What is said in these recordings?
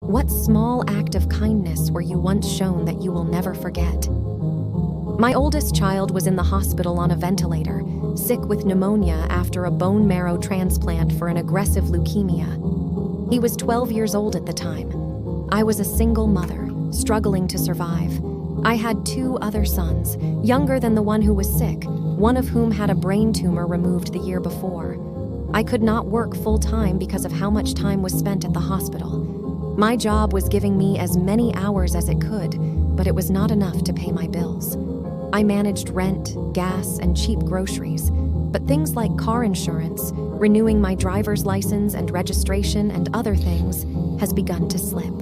What small act of kindness were you once shown that you will never forget? My oldest child was in the hospital on a ventilator, sick with pneumonia after a bone marrow transplant for an aggressive leukemia. He was 12 years old at the time. I was a single mother, struggling to survive. I had 2 other sons, younger than the one who was sick, one of whom had a brain tumor removed the year before. I could not work full-time because of how much time was spent at the hospital. My job was giving me as many hours as it could, but it was not enough to pay my bills. I managed rent, gas, and cheap groceries, but things like car insurance, renewing my driver's license and registration, and other things has begun to slip.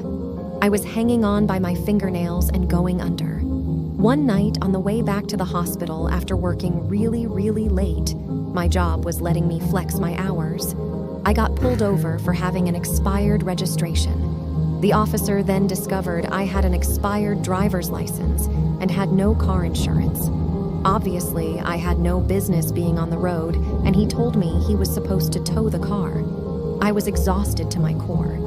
I was hanging on by my fingernails and going under. One night on the way back to the hospital after working really late, my job was letting me flex my hours, I got pulled over for having an expired registration. The officer then discovered I had an expired driver's license and had no car insurance. Obviously, I had no business being on the road, and he told me he was supposed to tow the car. I was exhausted to my core.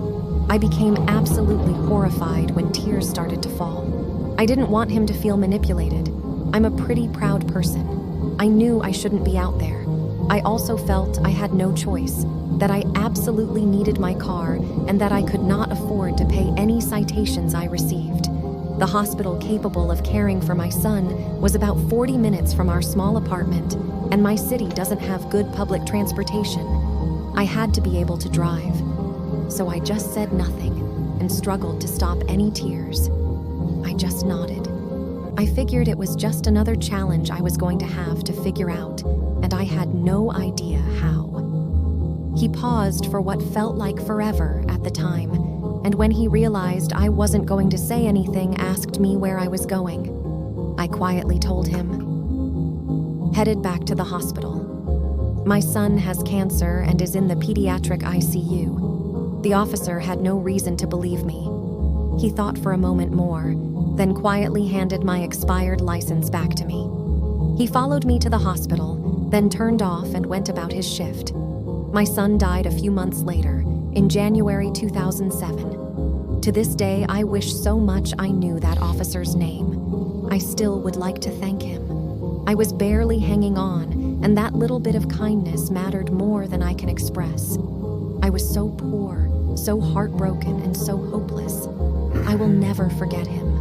I became absolutely horrified when tears started to fall. I didn't want him to feel manipulated. I'm a pretty proud person. I knew I shouldn't be out there. I also felt I had no choice, that I absolutely needed my car and that I could not afford to pay any citations I received. The hospital capable of caring for my son was about 40 minutes from our small apartment, and my city doesn't have good public transportation. I had to be able to drive. So I just said nothing and struggled to stop any tears. I just nodded. I figured it was just another challenge I was going to have to figure out, and I had no idea how. He paused for what felt like forever at the time, and when he realized I wasn't going to say anything, asked me where I was going. I quietly told him. Headed back to the hospital. My son has cancer and is in the pediatric ICU. The officer had no reason to believe me. He thought for a moment more, then quietly handed my expired license back to me. He followed me to the hospital, then turned off and went about his shift. My son died a few months later, in January 2007. To this day, I wish so much I knew that officer's name. I still would like to thank him. I was barely hanging on, and that little bit of kindness mattered more than I can express. I was so poor, so heartbroken, and so hopeless. I will never forget him.